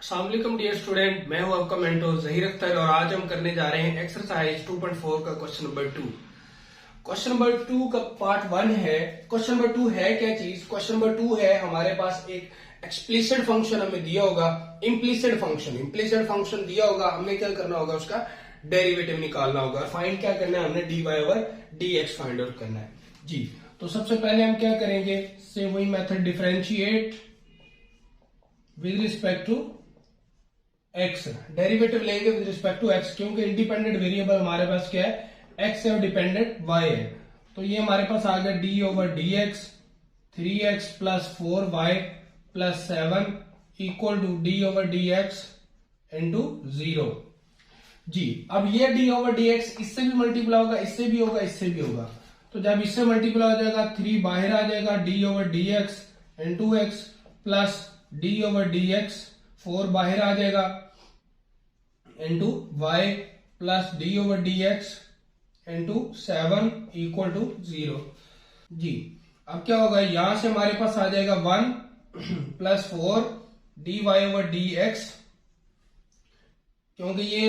अस्सलाम वालेकुम dear student, मैं हूं आपका मेंटर जहीर अख्तर और आज हम करने जा रहे हैं एक्सरसाइज 2.4 का क्वेश्चन नंबर 2। क्वेश्चन नंबर 2 का पार्ट 1 है। क्वेश्चन नंबर 2 है क्या चीज? क्वेश्चन नंबर 2 है हमारे पास एक एक्सप्लिसिट फंक्शन हमें दिया होगा, इम्प्लिसिट फंक्शन दिया होगा, हमने क्या करना होगा, उसका डेरिवेटिव निकालना होगा। फाइंड क्या करना है, हमने dy over dx find out करना है जी। तो सबसे पहले हम क्या करेंगे, से वही method differentiate with respect to x, derivative लेंगे विद रिस्पेक्ट टू x, क्योंकि इंडिपेंडेंट वेरिएबल हमारे पास क्या है, x है और डिपेंडेंट y है। तो ये हमारे पास आ गया d over dx 3x plus 4y plus 7 equal to d over dx into 0 जी। अब ये d ओवर dx इससे भी मल्टीप्लाई होगा, इससे भी होगा, इससे भी होगा। तो जब इससे मल्टीप्लाई हो जाएगा 3 बाहर आ जाएगा, d over dx into x plus d over dx 4 बाहर आ जाएगा into y plus d over dx into 7 equal to 0 जी। अब क्या होगा, यहां से हमारे पास आ जाएगा 1 प्लस 4 dy ओवर dx, क्योंकि ये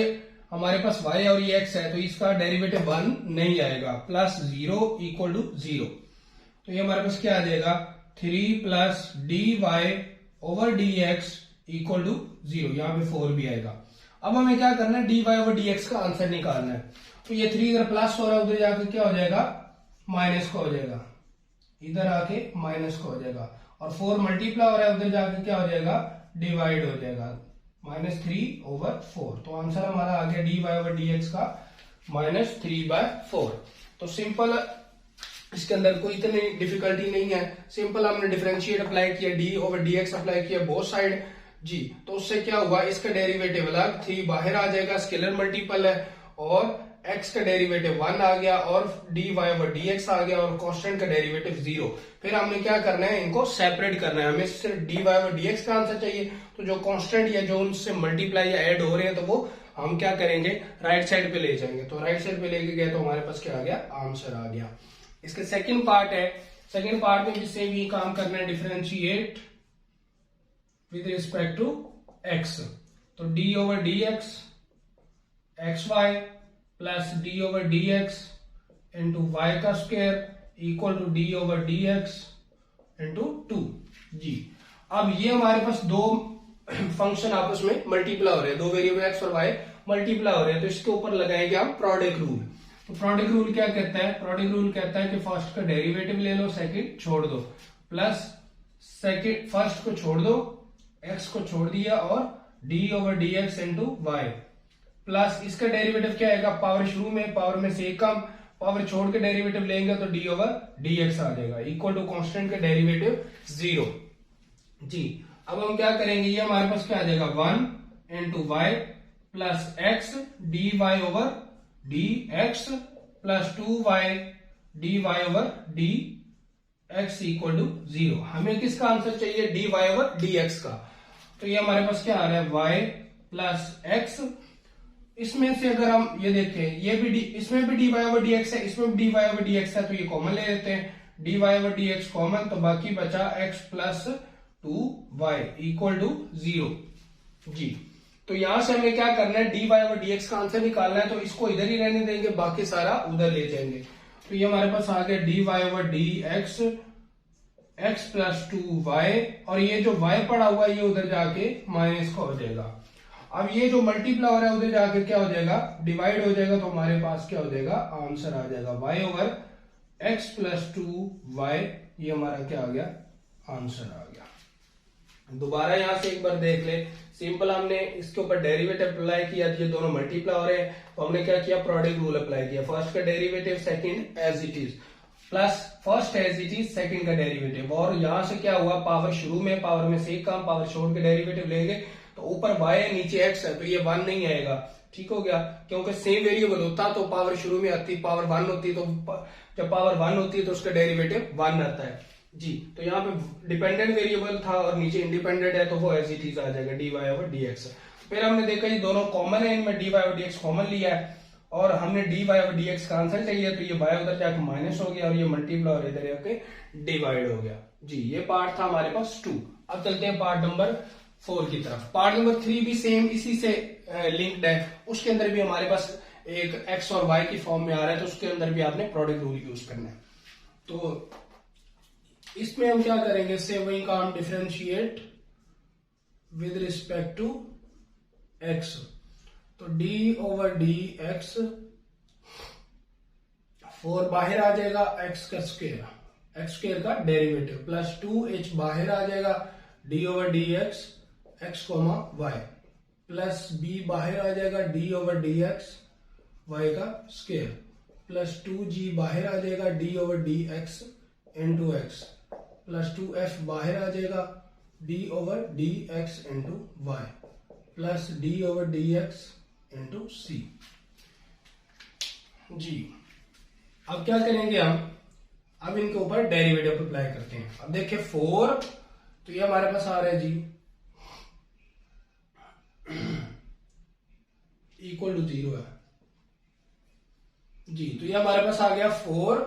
हमारे पास y और ये x है तो इसका डेरिवेटिव 1 नहीं आएगा, प्लस 0 इक्वल टू 0। तो ये हमारे पास क्या आ जाएगा, 3 plus dy over dx equal to 0, यहां पे 4 भी आएगा। अब हमें क्या करना है, dy ओवर dx का आंसर निकालना है। तो ये 3 इधर प्लस हो रहा है, उधर जाके क्या हो जाएगा, माइनस का हो जाएगा, इधर आके माइनस का हो जाएगा, और 4 मल्टीप्लाई हो रहा है, उधर जाके क्या हो जाएगा, डिवाइड हो जाएगा, -3 ओवर 4। तो आंसर हमारा आ गया dy ओवर dx का -3/4। तो सिंपल, इसके अंदर कोई इतनी डिफिकल्टी नहीं है, सिंपल हमने डिफरेंशिएट अप्लाई किया, d ओवर dx अप्लाई किया बोथ साइड जी। तो उससे क्या हुआ, इसका डेरिवेटिव अलग, 3 बाहर आ जाएगा, स्केलर मल्टीपल है, और x का डेरिवेटिव 1 आ गया, और dy ओवर dx आ गया, और कांस्टेंट का डेरिवेटिव 0। फिर हमने क्या करना है, इनको सेपरेट करना है, हमें सिर्फ dy ओवर dx का आंसर चाहिए। तो जो कांस्टेंट या जो उनसे मल्टीप्लाई या ऐड हो रहे हैं तो वो हम क्या करेंगे, राइट साइड पे ले जाएंगे। तो राइट साइड पे लेके गए तो हमारे पास क्या आ गया, आंसर आ गया। इसके सेकंड पार्ट है, सेकंड पार्ट में जिससे भी काम करना है, differentiate with respect to x। तो d over dx xy plus d over dx into y का square equal to d over dx into 2 जी। अब ये हमारे पास दो फंक्शन आपस में मल्टीप्लाई हो रहे हैं, दो वेरिएबल x और y मल्टीप्लाई हो रहे हैं, तो इसके ऊपर लगाएंगे हम प्रोडक्ट रूल। तो प्रोडक्ट रूल क्या कहता है, प्रोडक्ट रूल कहता है कि फर्स्ट का डेरिवेटिव ले लो, सेकंड छोड़ दो, प्लस सेकंड फर्स्ट को छोड़ दो, x को छोड़ दिया, और d over dx into y, plus इसका डेरिवेटिव क्या आएगा, पावर शुरू में पावर में से कम, पावर छोड़ के डेरिवेटिव लेंगे तो d ओवर dx आ जाएगा, इक्वल टू कांस्टेंट का डेरिवेटिव 0 जी। अब हम क्या करेंगे, ये हमारे पास क्या आ जाएगा, 1 into y plus x d y over dx plus 2y dy over dx equal to 0। हमें किसका आंसर चाहिए, dy ओवर dx का। तो ये हमारे पास क्या आ रहा है, y प्लस x, इसमें से अगर हम ये देखें, ये भी इसमें भी dy ओवर dx है, इसमें भी dy ओवर dx है, तो ये कॉमन ले लेते हैं, dy ओवर dx कॉमन, तो बाकी बचा x plus 2y equal to 0 जी। तो यहां से हमें क्या करना है, dy ओवर dx का आंसर निकालना है, तो इसको इधर ही रहने देंगे, बाकी सारा उधर ले जाएंगे। तो ये हमारे पास आ गया dy over dx x plus 2y, और ये जो y पड़ा हुआ है ये उधर जाके माइनस का हो जाएगा। अब ये जो मल्टीप्लाई हो रहा है उधर जाके क्या हो जाएगा, डिवाइड हो जाएगा, तो हमारे पास क्या हो जाएगा, आंसर आ जाएगा y over x plus 2y, ये हमारा क्या आ गया, आंसर आ गया। दोबारा यहां से एक बार देख ले, सिंपल हमने इसके ऊपर डेरिवेटिव अप्लाई किया, ये दोनों मल्टीप्लाई हो रहे हैं, तो हमने क्या किया, प्रोडक्ट रूल अप्लाई किया, फर्स्ट का derivative second as it is, plus first as it is second का डेरिवेटिव, और यहां से क्या हुआ, पावर शुरू में पावर में से कम, पावर छोड़ के डेरिवेटिव लेंगे तो ऊपर y है नीचे x है, तो ये 1 नहीं आएगा, ठीक हो गया, क्योंकि सेम वेरिएबल होता तो पावर शुरू में आती, पावर 1 होती, तो जब पावर 1 होती है तो उसका डेरिवेटिव 1 आता है जी। तो यहाँ पे डिपेंडेंट वेरिएबल था और नीचे इंडिपेंडेंट है, तो वो एज इट इज आ जाएगा dy ओवर dx। फिर हमने देखा ये दोनों कॉमन है, इनमें dy ओवर dx कॉमन लिया है, और हमने dy ओवर dx का आंसर चाहिए, तो ये y उधर जाके माइनस हो गया, और ये मल्टीप्लाई और इधर जाके डिवाइड हो गया जी। ये पार्ट था हमारे पास 2। अब चलते हैं पार्ट नंबर 4 की तरफ। पार्ट नंबर 3 भी सेम इसी से लिंक्ड है, उसके अंदर भी हमारे पास एक एक्स और वाई की फॉर्म में आ रहा है, तो उसके अंदर भी आपने प्रोडक्ट रूल यूज करना है। तो इसमें हम क्या करेंगे, सेविंग का हम differentiate with respect to x, तो डी ओवर डी एक्स, 4 बाहर आ जाएगा, एक्स का स्क्वायर, एक्स स्क्वायर का डेरिवेटिव, प्लस 2h बाहर आ जाएगा, d over d x, x comma y, plus b बाहर आ जाएगा, d over d x, y का स्क्वायर, प्लस 2g बाहर आ जाएगा, d over d x into x, plus 2f बाहर आ जाएगा, d over d x into y, plus d over d x into c. जी अब क्या करेंगे हम, अब इनके ऊपर डेरिवेटिव अप्लाई करते हैं। अब देखिए 4, तो ये हमारे पास आ रहा है जी इक्वल टू 0 है जी, तो ये हमारे पास आ गया 4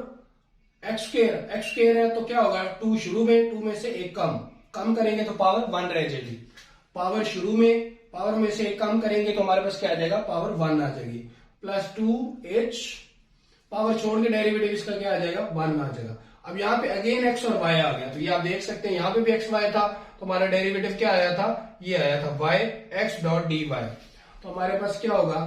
एक्स स्क्वायर, एक्स स्क्वायर है तो क्या होगा, 2 शुरू में, 2 में से एक कम करेंगे तो पावर 1 रह जाएगी, पावर शुरू में, पावर में से एक कम करेंगे तो हमारे पास क्या आ जाएगा, पावर 1 आ जाएगी, प्लस 2h, पावर छोड़ के डेरिवेटिव इसका क्या आ जाएगा, 1 आ जाएगा। अब यहाँ पे अगेन एक्स और वाई आ गया, तो ये आप देख सकते हैं यहाँ पे भी एक्स वाई था, तो हमारा डेरिवेटिव क्या आया था, ये आया था y x dot d y, तो हमारे पास क्या होगा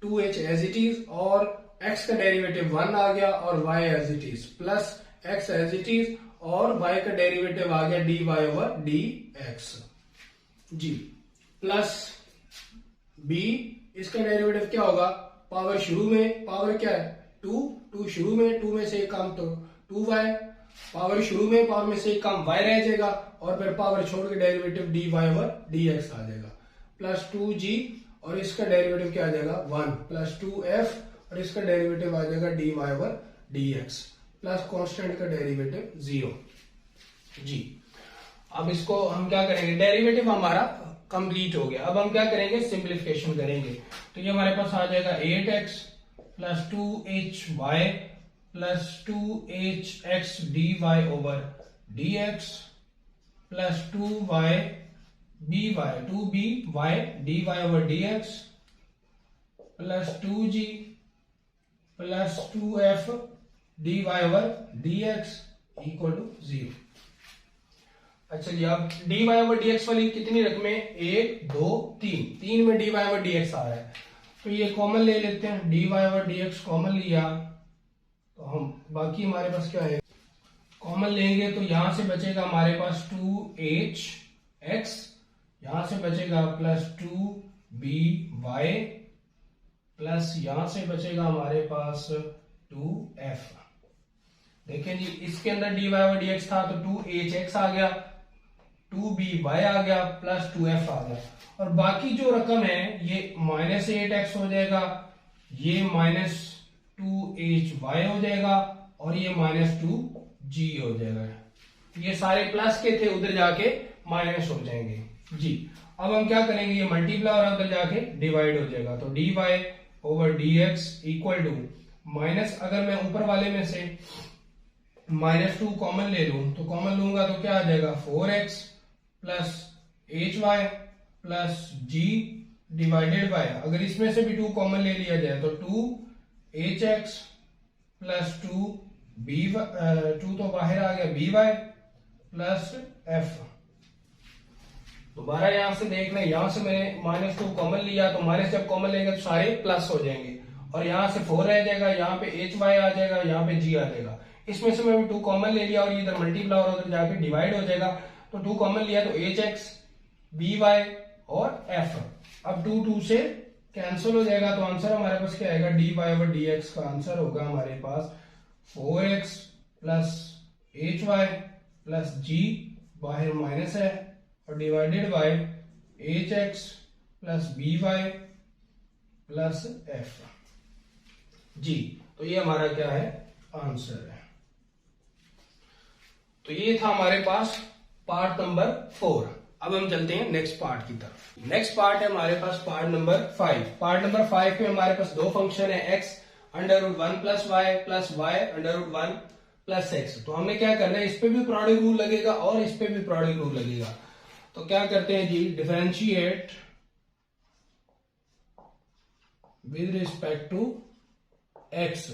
2h एज इट इज, और x का डेरिवेटिव 1 आ गया, और y as it is, plus x as it is, और y का डेरिवेटिव आ गया dy ओवर dx जी, प्लस b, इसका डेरिवेटिव क्या होगा, पावर शुरू में, पावर क्या है 2 शुरू में, 2 में से एक कम तो 2y, पावर शुरू में, पावर में से एक कम y रह जाएगा, और फिर पावर छोड़ के डेरिवेटिव dy ओवर dx आ जाएगा, प्लस 2g, और इसका डेरिवेटिव क्या आ जाएगा 1, प्लस 2f, और इसका डेरिवेटिव आ जाएगा dy over dx, plus constant का डेरिवेटिव 0 जी। अब इसको हम क्या करेंगे, डेरिवेटिव हमारा कंप्लीट हो गया, अब हम क्या करेंगे, सिंप्लीफिकेशन करेंगे, तो ये हमारे पास आ जाएगा 8x plus 2hy plus 2hx dy over dx, plus 2by 2by dy over dx, plus 2g plus 2f dy over dx equal to 0। अच्छा जी, अब dy ओवर dx वाली कितनी रकमें, 1 2 3 में dy ओवर dx आ रहा है, तो ये कॉमन ले लेते हैं, dy ओवर dx कॉमन लिया, तो हम बाकी हमारे पास क्या है, कॉमन लेंगे तो यहां से बचेगा हमारे पास 2hx, यहां से बचेगा प्लस 2by, प्लस यहां से बचेगा हमारे पास 2f। देखें जी, इसके अंदर dy ओवर dx था तो 2hx आ गया, 2by आ गया, प्लस 2f आ गया, और बाकी जो रकम है ये -8x हो जाएगा, ये -2hy हो जाएगा, और ये -2g हो जाएगा, ये सारे प्लस के थे, उधर जाके माइनस हो जाएंगे जी। अब हम क्या करेंगे, ये मल्टीप्लाई और उधर जाके डिवाइड हो जाएगा, तो dy over dx equal to minus, अगर मैं ऊपर वाले में से -2 कॉमन ले लूं, तो कॉमन लूंगा तो क्या आ जाएगा 4x plus hy plus g divided by, अगर इसमें से भी 2 कॉमन ले लिया जाए तो 2hx प्लस 2 तो बाहर आ गया by प्लस f। दोबारा यहां से देखना, यहां से मैंने -2 कॉमन लिया, तो माइनस जब कॉमन लेंगे तो सारे प्लस हो जाएंगे, और यहां से 4 रह जाएगा, यहाँ पे hy आ जाएगा, यहाँ पे g आ जाएगा, इसमें से मैंने 2 कॉमन ले लिया, और इधर मल्टीप्लाई और उधर जाके डिवाइड हो जाएगा, तो 2 कॉमन लिया तो hx by और f, अब 2 से कैंसिल हो जाएगा, तो आंसर हमारे पास क्या आएगा, dy ओवर dx का आंसर होगा हमारे पास 4x plus hy plus g, बाहर माइनस है, और divided by hx plus by plus f जी। तो ये हमारा क्या है, आंसर है। तो ये था हमारे पास पार्ट नंबर 4। अब हम चलते हैं नेक्स्ट पार्ट की तरफ। नेक्स्ट पार्ट है हमारे पास पार्ट नंबर 5। पार्ट नंबर 5 में हमारे पास 2 फंक्शन है, x √1 plus y plus y √1 plus x। तो हमें क्या करना है, इस पे भी प्रोडक्ट रूल लगेगा और इस पे भी प्रोडक्ट रूल लगेगा। तो क्या करते हैं जी, differentiate with respect to x.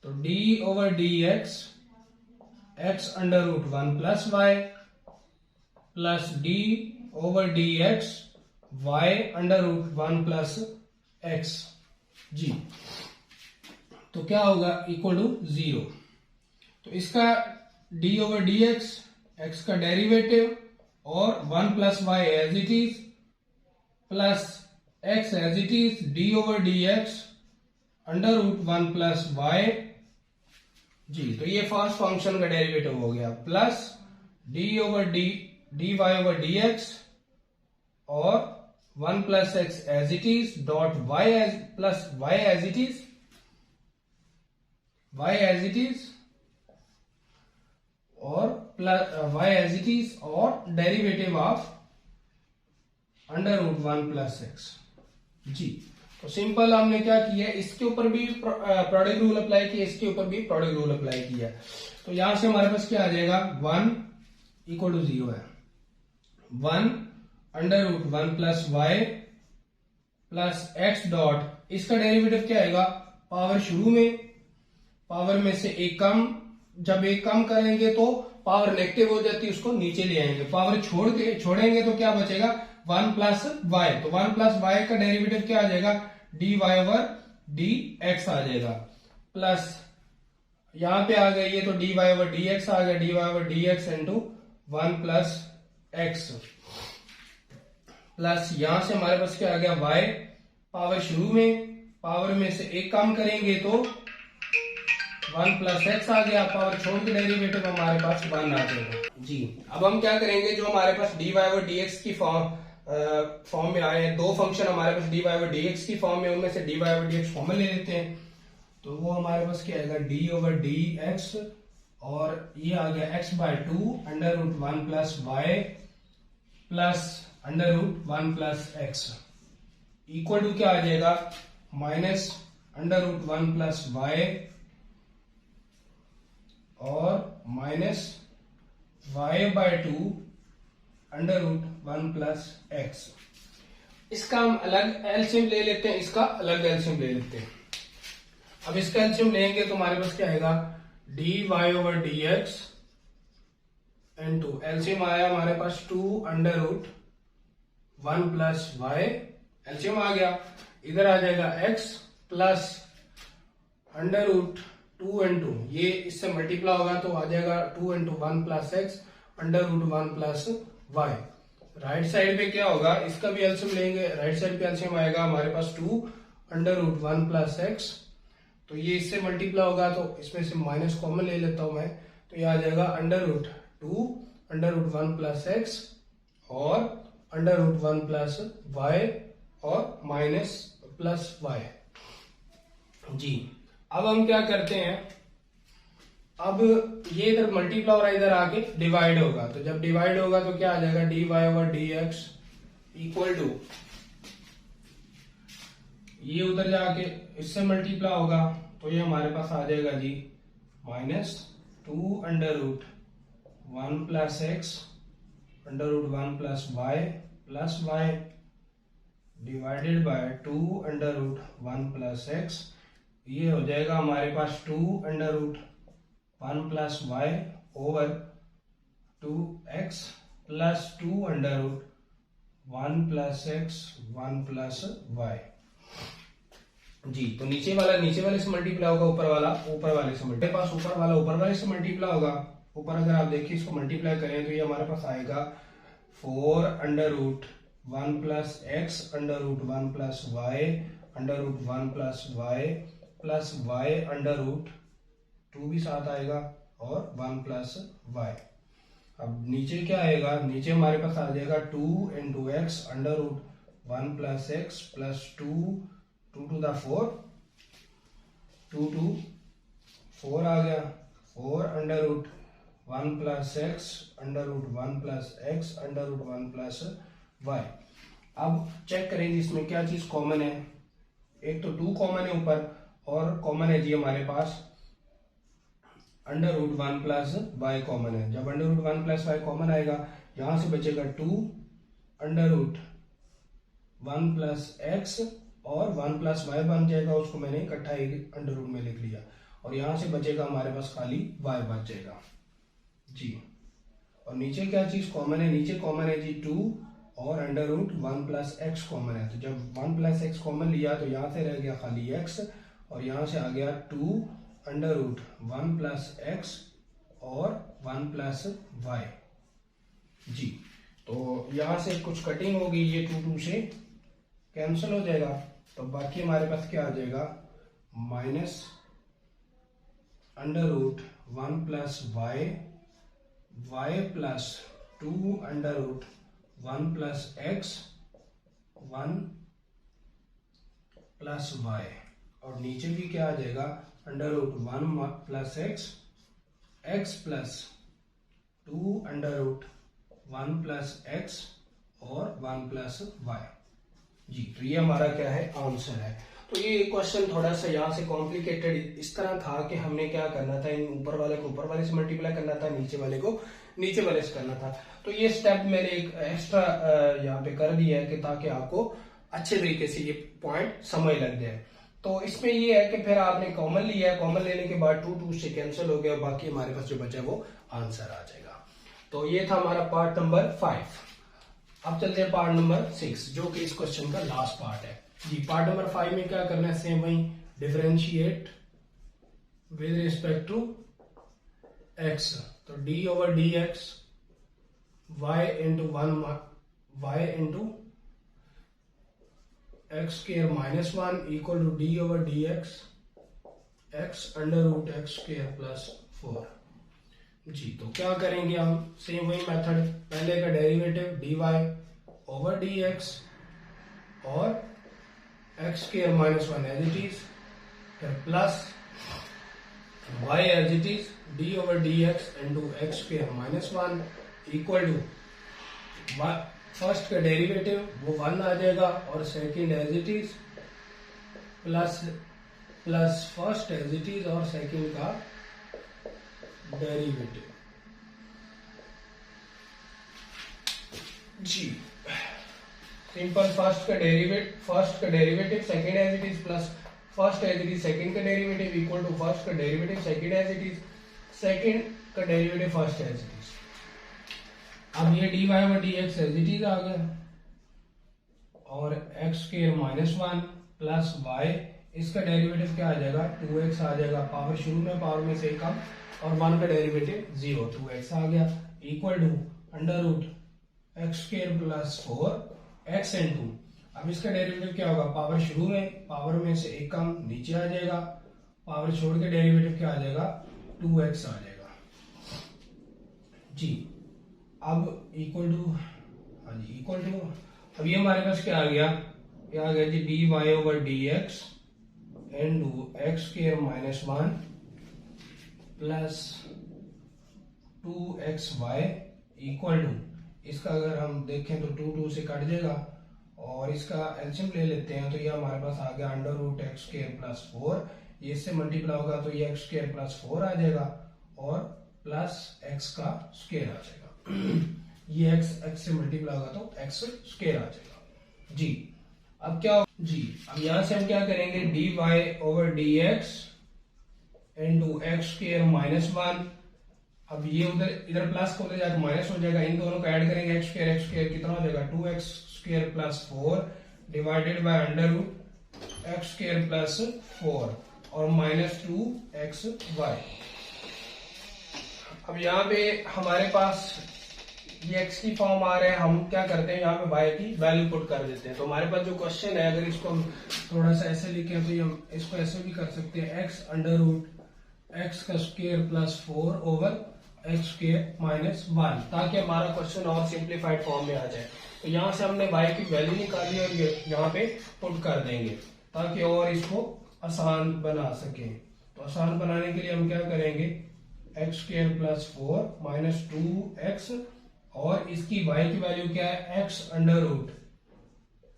तो d over d x under root 1 plus y plus d over d x y under root 1 plus x जी। तो क्या होगा, इक्वल टू 0। तो इसका डी ओवर डी एक्स का डेरिवेटिव और 1 plus y as it is plus x as it is d over d x under root 1 plus y जी। तो ये फर्स्ट फंक्शन का डेरिवेटिव हो गया, plus d over d y over d x और 1 plus x as it is dot y as plus y as it is और plus y as it is और derivative of under root 1 plus x जी। तो simple हमने क्या किया, इसके ऊपर भी प्रोडक्ट रूल अप्लाई किया, इसके ऊपर भी प्रोडक्ट रूल अप्लाई किया। तो यहां से हमारे पास क्या आ जाएगा, 1 इक्वल टू 0 है, 1 under root 1 plus y plus x dot, इसका डेरिवेटिव क्या आएगा, पावर शुरू में, पावर में से एक कम, जब एक कम करेंगे तो पावर नेगेटिव हो जाती है, उसको नीचे ले आएंगे, पावर छोड़ेंगे तो क्या बचेगा, 1 प्लस वाई। तो 1 प्लस वाई का डेरिवेटिव क्या आ जाएगा, d y over d x आ जाएगा, प्लस यहां पे आ गया ये, तो d y over d x आ गया, d y over d x into 1 plus x plus यहां से हमारे पास क्या आ गया, वाई, पावर शुरू में, पावर में से एक कम करेंगे तो 1 प्लस एक्स आ गया, पावर छोड़ के डेरिवेटिव हमारे पास 1 आ जाएगा जी। अब हम क्या करेंगे, जो हमारे पास d y over d x की फॉर्म में आए हैं, दो फंक्शन हमारे पास d y over d x की फॉर्म में, उनमें से d y over d x form में ले लेते हैं। तो वो हमारे पास क्या आएगा, डी ओवर डी एक्स और ये आ गया x by 2 under root 1 plus y plus under root 1 plus x equal to क्या आ जाएगा, minus under root 1 plus y और minus y by 2 under root 1 plus x. इसका हम अलग एलसीएम ले लेते हैं, इसका अलग एलसीएम ले लेते हैं। अब इसका एलसीएम लेंगे तो हमारे पास क्या आएगा, d y over d x into LCM आया हमारे पास 2 under root 1 plus y, LCM आ गया, इधर आ जाएगा x plus under root 2 into, ये इससे मल्टीप्लाई होगा तो आ जाएगा 2 into 1 plus x under root 1 plus y. Right side पे क्या होगा, इसका भी एलसीएम लेंगे, राइट साइड पे एलसीएम आएगा हमारे पास 2 अंडर रूट 1 प्लस एक्स, तो ये इससे मल्टीप्लाई होगा तो इसमें से माइनस कॉमन ले लेता हूं मैं, तो ये आ जाएगा under root 2 under root 1 plus x और अंडर रूट 1 प्लस वाई और माइनस प्लस वाई जी। अब हम क्या करते हैं, अब ये इधर मल्टीप्लाई और इधर आके डिवाइड होगा, तो जब डिवाइड होगा तो क्या आ जाएगा, d y over d x equal to, ये उधर जाके इससे मल्टीप्लाई होगा तो ये हमारे पास आ जाएगा जी minus 2 under root 1 plus x under root 1 plus y divided by 2 under root 1 plus x, ये हो जाएगा हमारे पास 2 under root 1 plus y over 2x plus 2 under root 1 plus x 1 plus y जी। तो नीचे वाले से मल्टीप्लाई होगा, ऊपर वाले से मल्टीप्लाई, पास ऊपर वाले से मल्टीप्लाई होगा, ऊपर अगर आप देखिए इसको मल्टीप्लाई करें तो ये हमारे पास आएगा 4 under root 1 plus x under root 1 plus y under root 1 plus y under root 2 भी साथ आएगा और 1 प्लस वाई। अब नीचे क्या आएगा, नीचे हमारे पास आ जाएगा 2 into x under root 1 plus x plus 2 to the 4 2 2 4 आ गया, 4 under root 1 plus x under root 1 plus x under root 1 plus y. अब चेक करेंगे इसमें क्या चीज कॉमन है, एक तो 2 कॉमन है ऊपर और कॉमन है जी हमारे पास under root 1 plus y common है। जब under root 1 plus y common आएगा यहां से बचेगा 2 अंडर रूट 1 प्लस एक्स और 1 प्लस वाई बन जाएगा, उसको मैंने इकट्ठा एक अंडर रूट में लिख लिया। और यहां से बचेगा हमारे पास खाली y बच जाएगा जी। और नीचे क्या चीज कॉमन है, नीचे कॉमन है जी 2 और under root 1 plus x common है। तो जब 1 प्लस एक्स कॉमन लिया तो यहां से रह गया खाली x और यहां से आ गया 2 अंडर रूट 1 प्लस एक्स और 1 प्लस वाई जी। तो यहां से कुछ कटिंग होगी, ये 2 से कैंसिल हो जाएगा, तो बाकी हमारे पास क्या आ जाएगा minus under root 1 plus y plus 2 under root 1 plus x 1 plus y. और नीचे भी क्या आ जाएगा under root 1 plus x plus 2 under root 1 plus x और 1 प्लस वाई जी। तो ये हमारा क्या है आंसर है। तो ये क्वेश्चन थोड़ा सा यहाँ से कॉम्प्लिकेटेड इस तरह था कि हमने क्या करना था, इन ऊपर वाले को ऊपर वाले से मल्टीप्लाई करना था, नीचे वाले को नीचे वाले से करना था। तो ये स्टेप मैंने एक एक्स्ट्रा यहाँ पे कर दिया है कि ताकि आपको अच्छे तरीके से ये पॉइंट समझ लग जाए। तो इसमें ये है कि फिर आपने कॉमन लिया है, कॉमन लेने के बाद 2 से कैंसिल हो गया, बाकी हमारे पास जो बचा है वो आंसर आ जाएगा। तो ये था हमारा पार्ट नंबर 5। अब चलते हैं पार्ट नंबर 6 जो कि इस क्वेश्चन का लास्ट पार्ट है जी। पार्ट नंबर 5 में क्या करना है, सेम वही differentiate with respect to x. तो d over d x y into y into x square minus 1 equal to d over d x under root x square plus 4 जी। तो क्या करेंगे हम, सेम वही मेथड, पहले का derivative d y over d x और x square minus 1 as it is, फिर plus y as it is d over d x into x square minus 1 equal to first का डेरिवेटिव वो 1 आ जाएगा और second as it is plus first as it is और second का derivative जी। Simple, first का derivative second as it is plus first as it is second का डेरिवेटिव इक्वल टू फर्स्ट का derivative second as it is second का derivative first as it is. अब ये d y और d x as it is आ गया और x square minus 1 plus y, इसका derivative क्या आ जाएगा 2x आ जाएगा, पावर शुरू में पावर में से कम और 1 का डेरिवेटिव 0, 2x आ गया equal to under root x square plus 4 x into, अब इसका डेरिवेटिव क्या होगा, पावर शुरू में पावर में से एक कम नीचे आ जाएगा, पावर छोड़ के डेरिवेटिव क्या आ जाएगा 2x आ जाएगा जी। अब इक्वल टू, हाँ जी इक्वल टू, अब ये हमारे पास क्या आ गया, क्या आ गया जी d y over d x into x square minus 1 plus 2x y equal to, इसका अगर हम देखें तो 2 से कट जाएगा और इसका एलसीएम ले लेते हैं तो ये हमारे पास आ गया under root x square plus 4, ये इससे मल्टीप्लाई होगा तो ये एक्स स्क्वायर प्लस 4 आ जाएगा और प्लस एक्स का स्क्वायर आ जाएगा ये एक्स से मल्टीप्लाई होगा तो एक्स स्क्वायर आ जाएगा जी। अब क्या जी, अब यहां से हम क्या करेंगे d y over d x into x square minus 1, अब ये उधर इधर प्लस को उधर जाकर माइनस हो जाएगा, इन दोनों को ऐड करेंगे एक्स स्क्वायर कितना हो जाएगा 2x square plus 4 divided by under root x square plus 4 और माइनस 2x वाई। अब यहाँ पे हमारे पास ये x की फॉर्म आ रहा है, हम क्या करते हैं यहाँ पे y की वैल्यू पुट कर देते हैं। तो हमारे पास जो क्वेश्चन है अगर इसको हम थोड़ा सा ऐसे लिखें तो हम इसको ऐसे भी कर सकते हैं x अंडर रूट एक्स का square plus 4 over x square minus 1, ताकि हमारा क्वेश्चन और सिंप्लीफाइड फॉर्म में आ जाए। तो यहाँ से हमने y की वैल्यू निकाली और ये यहाँ पे पुट कर देंगे ताकि और इसको आसान बना सके। तो आसान बनाने के लिए हम क्या करेंगे x square plus 4 minus 2x और इसकी y की वैल्यू क्या है x under root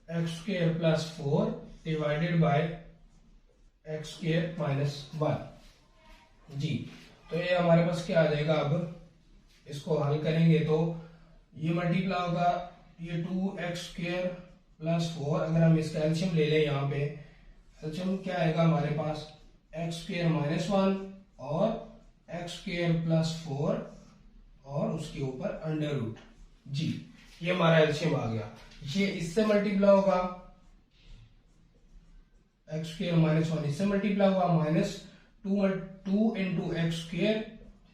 x square plus 4 divided by x square minus 1 जी। तो ये हमारे पास क्या आ जाएगा, अब इसको हल करेंगे तो ये मल्टीप्लाई होगा ये 2x² प्लस 4। अगर हम इसका एलसीएम ले लें, यहाँ पे एलसीएम क्या आएगा हमारे पास, x² माइनस 1 और x² प्लस 4 और उसके ऊपर अंडर रूट जी। ये हमारा एलसीएम आ गया। ये इससे मल्टीप्लाई होगा, x² माइनस 1 इससे मल्टीप्लाई होगा, माइनस 2 इंटू x²,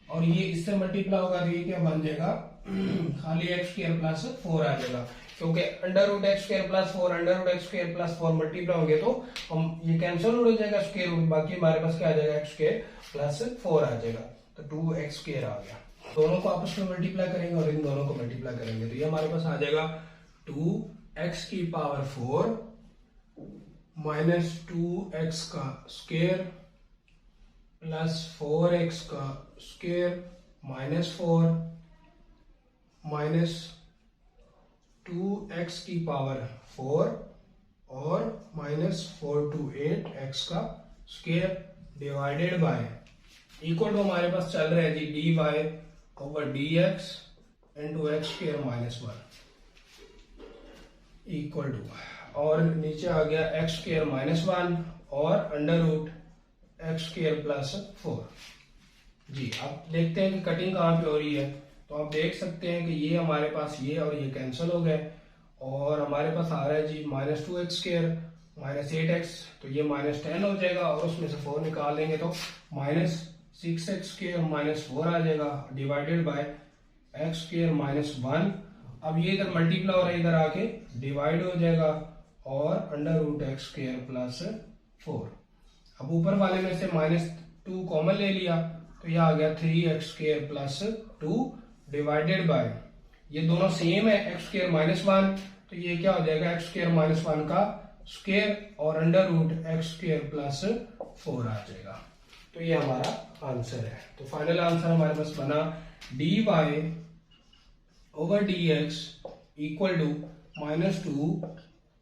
और ये इससे मल्टीप्लाई होगा तो ये क्या बन जाएगा, खाली x² प्लस 4 आ जाएगा, क्योंकि under root x² plus 4 under root x² plus 4 multiply होंगे तो हम ये कैंसिल हो जाएगा स्क्वायर रूट, बाकी हमारे पास क्या आ जाएगा, x² प्लस 4 आ जाएगा, तो 2x² आ गया। दोनों को आपस में मल्टीप्लाई करेंगे और इन दोनों को मल्टीप्लाई करेंगे तो ये हमारे पास आ जाएगा 2x की पावर 4 माइनस 2x का स्क्वायर प्लस 4x का स्क्वायर माइनस 4 माइनस 2x की पावर 4 और माइनस 4 to 8 x का square divided by equal to हमारे पास चल रहा है जी dy over dx into x² minus 1 equal to, और नीचे आ गया x² माइनस 1 और अंडर रूट x² प्लस 4 जी। अब देखते हैं कि कटिंग कहाँ पे हो रही है, तो आप देख सकते हैं कि ये हमारे पास ये और ये कैंसिल हो गए और हमारे पास आ रहा है जी माइनस 2x² माइनस 8x, तो ये माइनस 10 हो जाएगा और उसमें से 4 निकाल देंगे तो माइनस 6x² माइनस 4 आ जाएगा डिवाइडेड बाय x² माइनस 1। अब ये इधर मल्टीप्लाई हो रहा है, इधर आके डिवाइड हो जाएगा और अंडर रूट x² प्लस 4। अब ऊपर वाले में से माइनस 2 कॉमन ले लिया तो यह आ गया 3x² प्लस 2 डिवाइडेड बाय, ये दोनों सेम है x² माइनस 1, तो ये क्या हो जाएगा x² माइनस 1 का स्क्वायर और अंडर रूट x² प्लस 4 आ जाएगा। तो ये हमारा आंसर है। तो फाइनल आंसर हमारे पास बना dy over dx equal to minus 2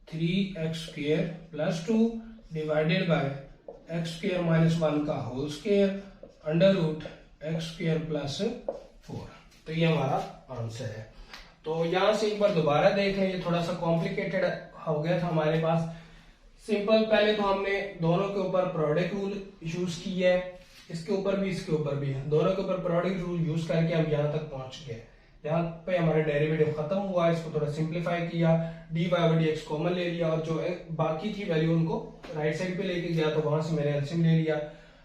3x² plus 2 divided by x² minus 1 का whole square under root x² plus 4। तो ये हमारा आंसर है। तो यहां से एक बार दोबारा देख लें, ये थोड़ा सा कॉम्प्लिकेटेड हो गया था हमारे पास। सिंपल, पहले तो हमने दोनों के ऊपर प्रोडक्ट रूल यूज किया है, इसके ऊपर भी इसके ऊपर भी, दोनों के ऊपर प्रोडक्ट रूल यूज करके हम यहाँ तक पहुंच गए। यहाँ पे हमारा डेरिवेटिव खत्म हुआ, इसको थोड़ा सिंप्लीफाई किया, dy बाई dx कॉमन ले लिया और जो बाकी थी वैल्यू उनको राइट साइड पे लेके गया, तो वहां से मैंने एलसीएम ले लिया।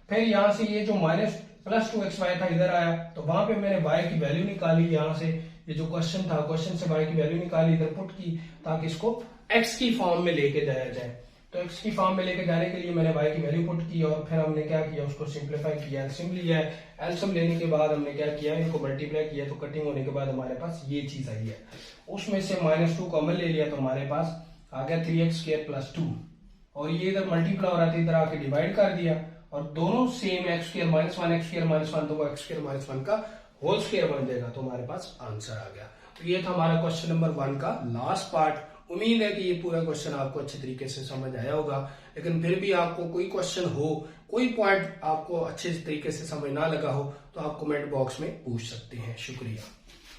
फिर यहाँ से ये जो माइनस प्लस 2xy था इधर आया, तो वहां पे मैंने y की वैल्यू निकाली, यहाँ से ये जो क्वेश्चन था क्वेश्चन से y की वैल्यू निकाली, इधर पुट की ताकि इसको x की फॉर्म में लेके जाया जाए। तो x की फॉर्म में लेके जाने के लिए मैंने y की वैल्यू पुट की और फिर हमने क्या किया, उसको सिंप्लीफाई किया, एलसीएम लिया है। एलसीएम लेने के बाद हमने क्या किया, इनको मल्टीप्लाई किया, तो कटिंग होने के बाद हमारे पास ये चीज आई है। उसमें से माइनस 2 कॉमन ले लिया तो हमारे पास आ गया 3x² प्लस 2, और ये इधर मल्टीप्लाई हो रहा था, इधर आके डिवाइड कर दिया और दोनों same x² minus 1 x² minus 1, तो वो x² माइनस 1 का होल स्क्वायर बन जाएगा, तो हमारे पास आंसर आ गया। तो ये था हमारा क्वेश्चन नंबर 1 का लास्ट पार्ट। उम्मीद है कि ये पूरा क्वेश्चन आपको अच्छे तरीके से समझ आया होगा, लेकिन फिर भी आपको कोई क्वेश्चन हो, कोई पॉइंट आपको अच्छे तरीके से समझ ना लगा हो, तो आप कमेंट बॉक्स में पूछ सकते हैं। शुक्रिया।